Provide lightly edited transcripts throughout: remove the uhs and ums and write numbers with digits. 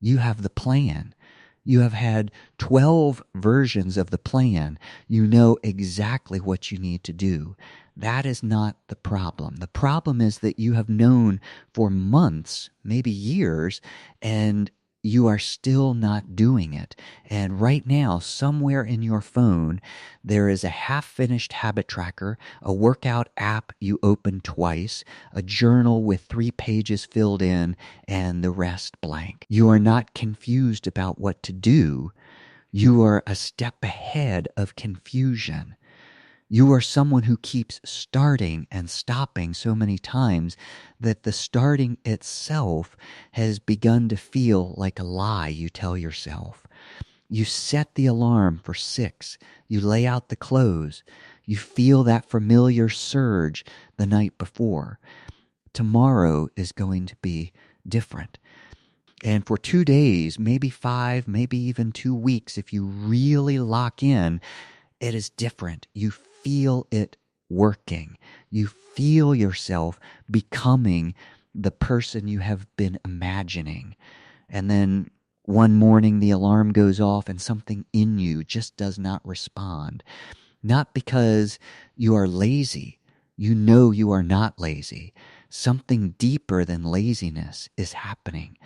You have the plan. You have had 12 versions of the plan. You know exactly what you need to do. That is not the problem. The problem is that you have known for months, maybe years, and you are still not doing it. And right now, somewhere in your phone, there is a half-finished habit tracker, a workout app you open twice, a journal with 3 pages filled in, and the rest blank. You are not confused about what to do. You are a step ahead of confusion. You are someone who keeps starting and stopping so many times that the starting itself has begun to feel like a lie you tell yourself. You set the alarm for 6. You lay out the clothes. You feel that familiar surge the night before. Tomorrow is going to be different. And for 2 days, maybe 5, maybe even 2 weeks, if you really lock in, it is different. You feel it working. You feel yourself becoming the person you have been imagining. And then one morning the alarm goes off and something in you just does not respond. Not because you are lazy. You know you are not lazy. Something deeper than laziness is happening.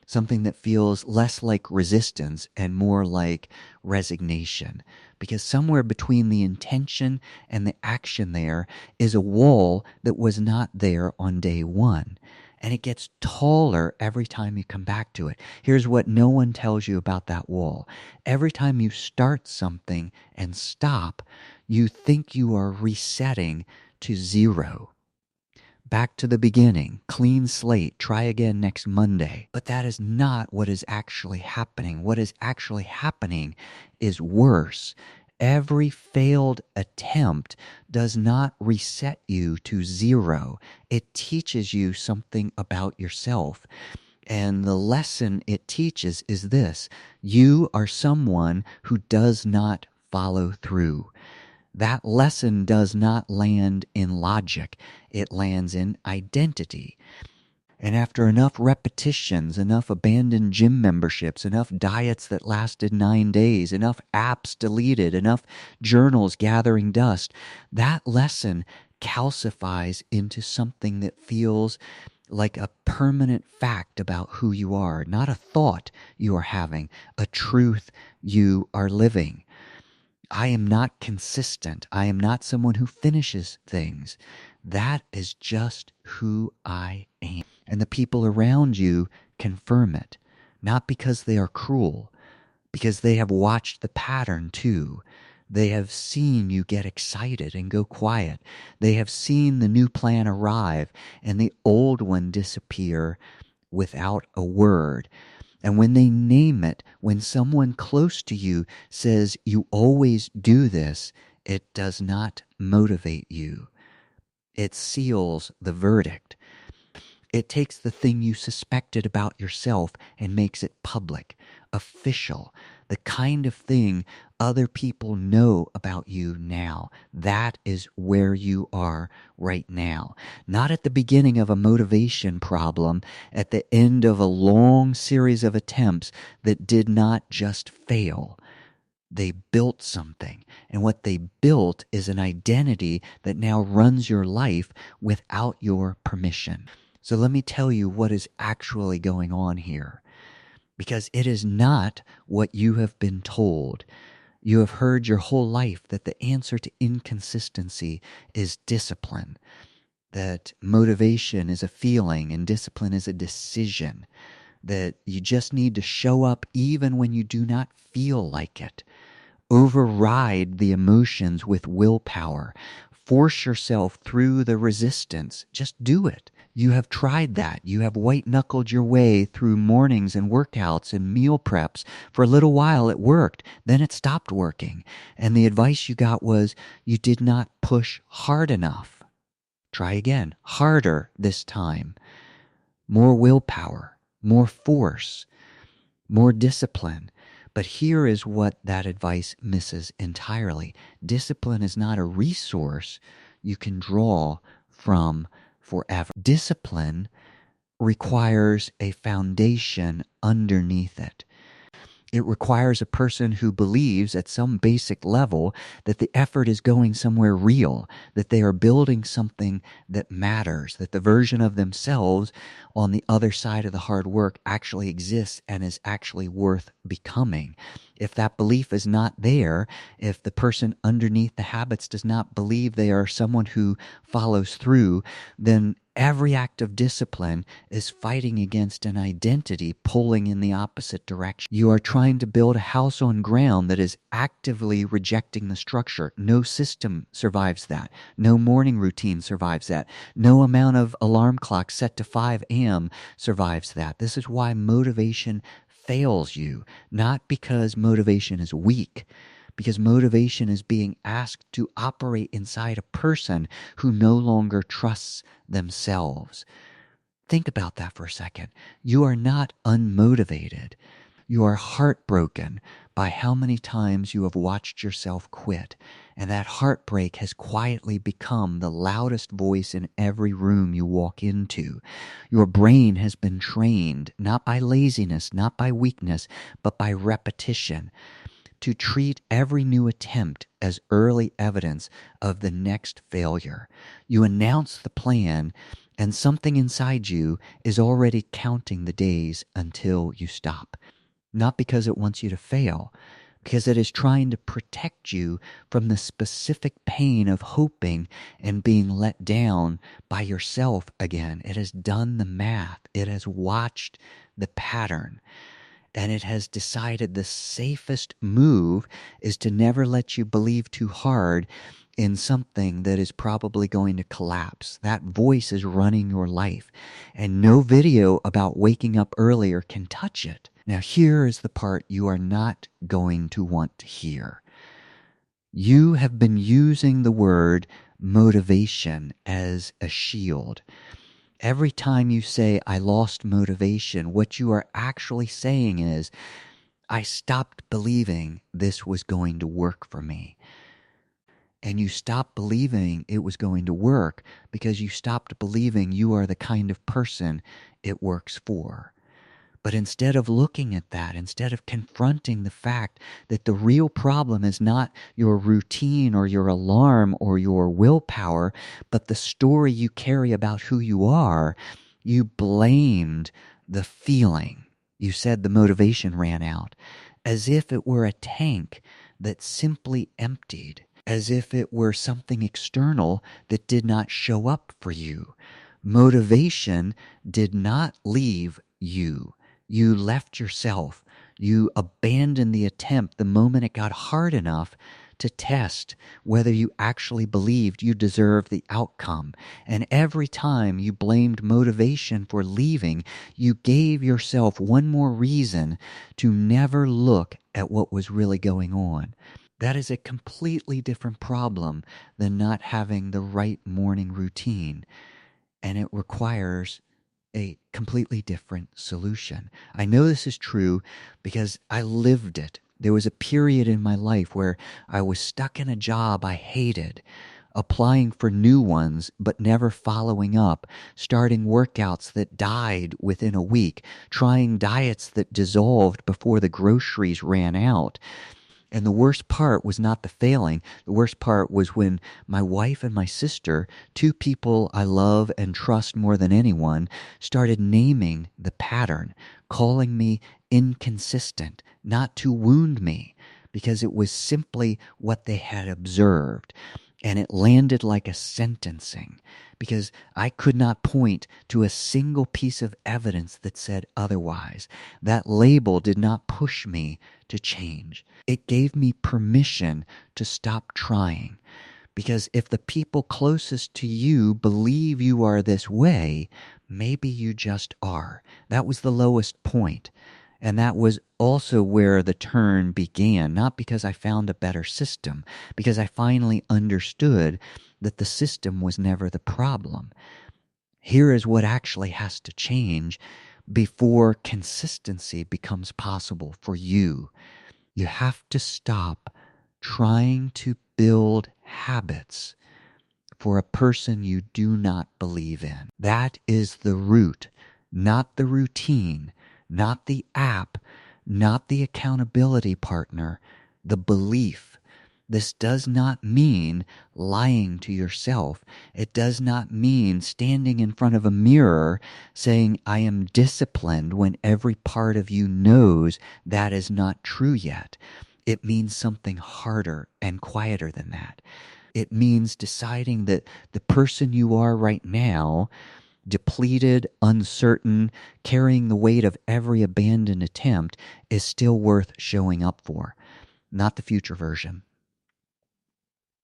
Something that feels less like resistance and more like resignation. Because somewhere between the intention and the action there is a wall that was not there on day one. And it gets taller every time you come back to it. Here's what no one tells you about that wall. Every time you start something and stop, you think you are resetting to 0. Back to the beginning, clean slate, try again next Monday. But that is not what is actually happening. What is actually happening is worse. Every failed attempt does not reset you to 0. It teaches you something about yourself. And the lesson it teaches is this: you are someone who does not follow through. That lesson does not land in logic. It lands in identity. And after enough repetitions, enough abandoned gym memberships, enough diets that lasted 9 days, enough apps deleted, enough journals gathering dust, that lesson calcifies into something that feels like a permanent fact about who you are, not a thought you are having, a truth you are living. I am not consistent. I am not someone who finishes things. That is just who I am. And the people around you confirm it, not because they are cruel, because they have watched the pattern too. They have seen you get excited and go quiet. They have seen the new plan arrive and the old one disappear without a word. And when they name it, when someone close to you says you always do this, it does not motivate you. It seals the verdict. It takes the thing you suspected about yourself and makes it public, official, the kind of thing other people know about you now. That is where you are right now. Not at the beginning of a motivation problem, at the end of a long series of attempts that did not just fail. They built something, and what they built is an identity that now runs your life without your permission. So let me tell you what is actually going on here, because it is not what you have been told. You have heard your whole life that the answer to inconsistency is discipline, that motivation is a feeling and discipline is a decision, that you just need to show up even when you do not feel like it. Override the emotions with willpower. Force yourself through the resistance. Just do it. You have tried that. You have white-knuckled your way through mornings and workouts and meal preps. For a little while it worked. Then it stopped working. And the advice you got was you did not push hard enough. Try again. Harder this time. More willpower. More force. More discipline. But here is what that advice misses entirely. Discipline is not a resource you can draw from forever. Discipline requires a foundation underneath it. It requires a person who believes at some basic level that the effort is going somewhere real, that they are building something that matters, that the version of themselves on the other side of the hard work actually exists and is actually worth becoming. If that belief is not there, if the person underneath the habits does not believe they are someone who follows through, then every act of discipline is fighting against an identity pulling in the opposite direction. You are trying to build a house on ground that is actively rejecting the structure. No system survives that. No morning routine survives that. No amount of alarm clock set to 5 a.m. survives that. This is why motivation fails you, not because motivation is weak, because motivation is being asked to operate inside a person who no longer trusts themselves. Think about that for a second. You are not unmotivated. You are heartbroken by how many times you have watched yourself quit, and that heartbreak has quietly become the loudest voice in every room you walk into. Your brain has been trained, not by laziness, not by weakness, but by repetition, to treat every new attempt as early evidence of the next failure. You announce the plan, and something inside you is already counting the days until you stop. Not because it wants you to fail, because it is trying to protect you from the specific pain of hoping and being let down by yourself again. It has done the math. It has watched the pattern. And it has decided the safest move is to never let you believe too hard in something that is probably going to collapse. That voice is running your life, and no video about waking up earlier can touch it. Now, here is the part you are not going to want to hear. You have been using the word motivation as a shield. Every time you say, I lost motivation, what you are actually saying is, I stopped believing this was going to work for me. And you stopped believing it was going to work because you stopped believing you are the kind of person it works for. But instead of looking at that, instead of confronting the fact that the real problem is not your routine or your alarm or your willpower, but the story you carry about who you are, you blamed the feeling. You said the motivation ran out, as if it were a tank that simply emptied, as if it were something external that did not show up for you. Motivation did not leave you. You left yourself. You abandoned the attempt the moment it got hard enough to test whether you actually believed you deserved the outcome. And every time you blamed motivation for leaving, you gave yourself one more reason to never look at what was really going on. That is a completely different problem than not having the right morning routine, and it requires a completely different solution. I know this is true because I lived it. There was a period in my life where I was stuck in a job I hated, applying for new ones but never following up, starting workouts that died within a week, trying diets that dissolved before the groceries ran out. And the worst part was not the failing. The worst part was when my wife and my sister, two people I love and trust more than anyone, started naming the pattern, calling me inconsistent, not to wound me, because it was simply what they had observed. And it landed like a sentencing, because I could not point to a single piece of evidence that said otherwise. That label did not push me to change. It gave me permission to stop trying. Because if the people closest to you believe you are this way, maybe you just are. That was the lowest point. And that was also where the turn began, not because I found a better system, because I finally understood that the system was never the problem. Here is what actually has to change before consistency becomes possible for you. You have to stop trying to build habits for a person you do not believe in. That is the root, not the routine, not the app, not the accountability partner, the belief. This does not mean lying to yourself. It does not mean standing in front of a mirror saying, I am disciplined, when every part of you knows that is not true yet. It means something harder and quieter than that. It means deciding that the person you are right now, depleted, uncertain, carrying the weight of every abandoned attempt, is still worth showing up for, not the future version.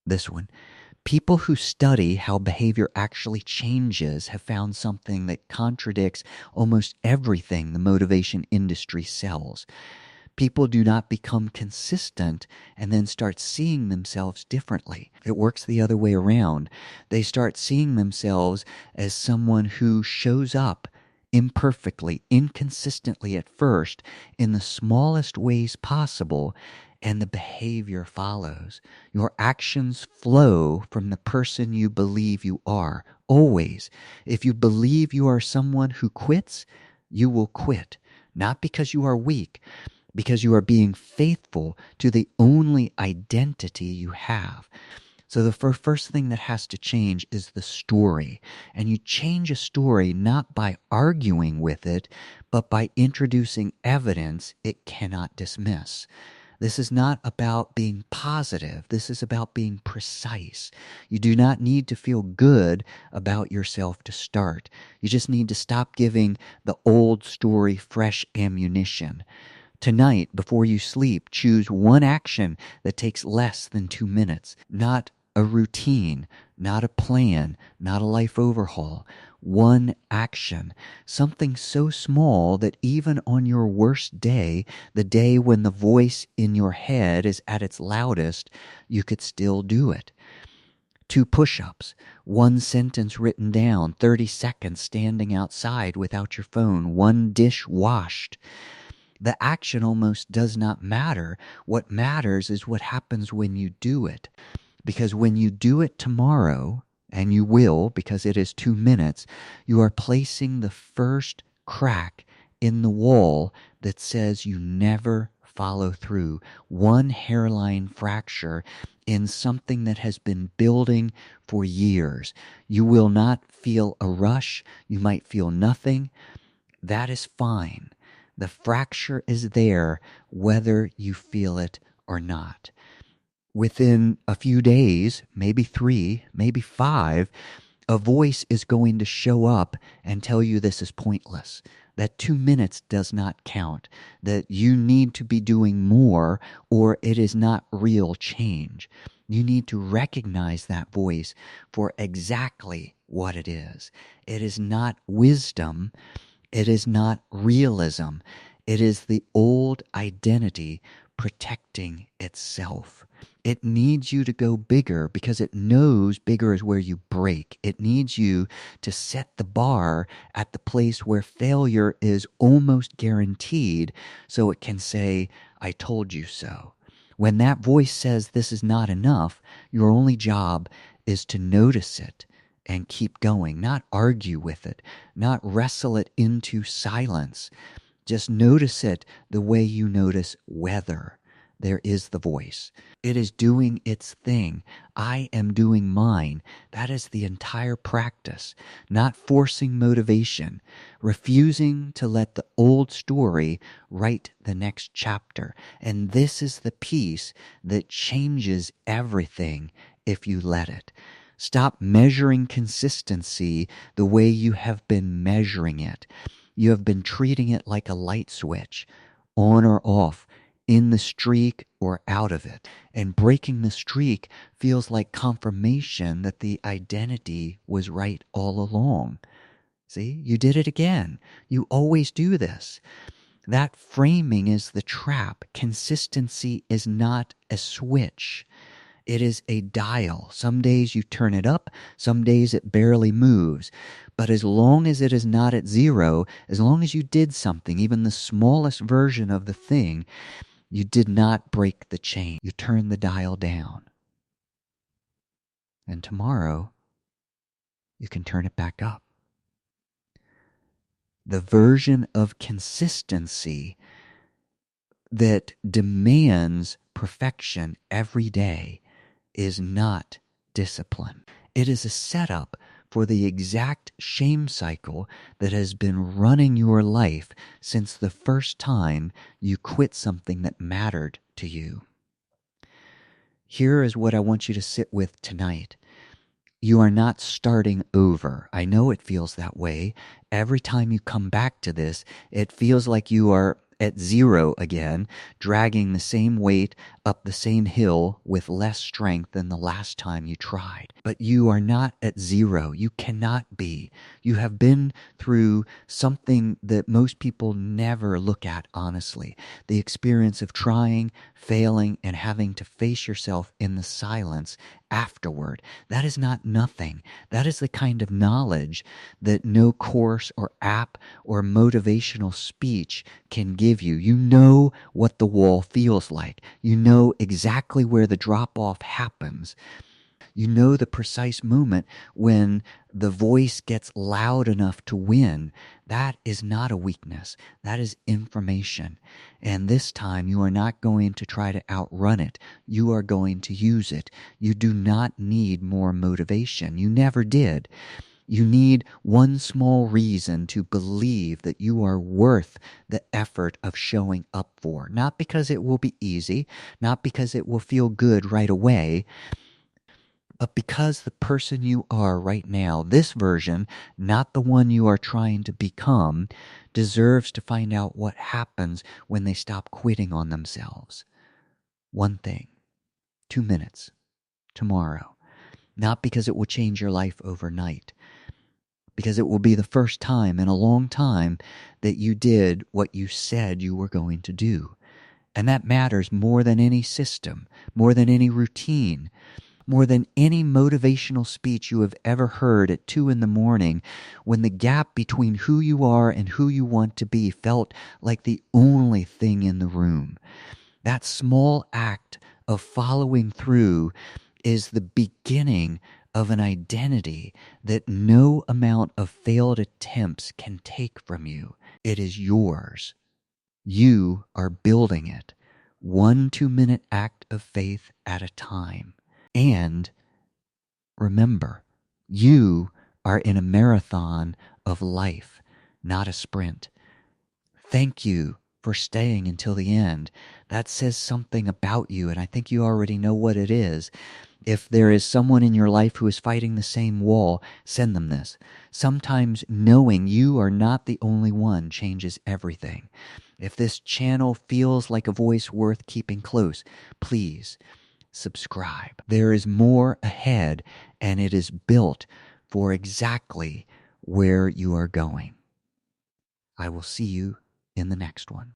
This one. People who study how behavior actually changes have found something that contradicts almost everything the motivation industry sells. People do not become consistent and then start seeing themselves differently. It works the other way around. They start seeing themselves as someone who shows up imperfectly, inconsistently at first, in the smallest ways possible, and the behavior follows. Your actions flow from the person you believe you are, always. If you believe you are someone who quits, you will quit. Not because you are weak, because you are being faithful to the only identity you have. So the first thing that has to change is the story. And you change a story not by arguing with it, but by introducing evidence it cannot dismiss. This is not about being positive. This is about being precise. You do not need to feel good about yourself to start. You just need to stop giving the old story fresh ammunition. Tonight, before you sleep, choose one action that takes less than 2 minutes. Not a routine, not a plan, not a life overhaul. One action. Something so small that even on your worst day, the day when the voice in your head is at its loudest, you could still do it. 2 push-ups, 1 sentence written down, 30 seconds standing outside without your phone, 1 dish washed. The action almost does not matter. What matters is what happens when you do it. Because when you do it tomorrow, and you will because it is 2 minutes, you are placing the first crack in the wall that says you never follow through. 1 hairline fracture in something that has been building for years. You will not feel a rush. You might feel nothing. That is fine. The fracture is there whether you feel it or not. Within a few days, maybe 3, maybe 5, a voice is going to show up and tell you this is pointless, that 2 minutes does not count, that you need to be doing more or it is not real change. You need to recognize that voice for exactly what it is. It is not wisdom. It is not realism. It is the old identity protecting itself. It needs you to go bigger because it knows bigger is where you break. It needs you to set the bar at the place where failure is almost guaranteed so it can say, I told you so. When that voice says this is not enough, your only job is to notice it and keep going, not argue with it, not wrestle it into silence. Just notice it the way you notice weather. There is the voice. It is doing its thing. I am doing mine. That is the entire practice. Not forcing motivation. Refusing to let the old story write the next chapter. And this is the piece that changes everything if you let it. Stop measuring consistency the way you have been measuring it. You have been treating it like a light switch, on or off, in the streak or out of it. And breaking the streak feels like confirmation that the identity was right all along. See, you did it again. You always do this. That framing is the trap. Consistency is not a switch. It is a dial. Some days you turn it up, some days it barely moves. But as long as it is not at 0, as long as you did something, even the smallest version of the thing, you did not break the chain. You turn the dial down. And tomorrow, you can turn it back up. The version of consistency that demands perfection every day is not discipline. It is a setup for the exact shame cycle that has been running your life since the first time you quit something that mattered to you. Here is what I want you to sit with tonight. You are not starting over. I know it feels that way. Every time you come back to this, it feels like you are at zero again, dragging the same weight up the same hill with less strength than the last time you tried. But you are not at zero. You cannot be. You have been through something that most people never look at honestly. The experience of trying, failing, and having to face yourself in the silence afterward. That is not nothing. That is the kind of knowledge that no course or app or motivational speech can give you. You know what the wall feels like. You know exactly where the drop-off happens. You know the precise moment when the voice gets loud enough to win. That is not a weakness. That is information. And this time you are not going to try to outrun it. You are going to use it. You do not need more motivation. You never did. You need one small reason to believe that you are worth the effort of showing up for. Not because it will be easy, not because it will feel good right away, but because the person you are right now, this version, not the one you are trying to become, deserves to find out what happens when they stop quitting on themselves. One thing, 2 minutes, tomorrow. Not because it will change your life overnight, because it will be the first time in a long time that you did what you said you were going to do. And that matters more than any system, more than any routine, more than any motivational speech you have ever heard at 2 a.m. when the gap between who you are and who you want to be felt like the only thing in the room. That small act of following through is the beginning of an identity that no amount of failed attempts can take from you. It is yours. You are building it, 1 2-minute act of faith at a time. And remember, you are in a marathon of life, not a sprint. Thank you for staying until the end. That says something about you, and I think you already know what it is. If there is someone in your life who is fighting the same wall, send them this. Sometimes knowing you are not the only one changes everything. If this channel feels like a voice worth keeping close, please subscribe. There is more ahead, and it is built for exactly where you are going. I will see you in the next one.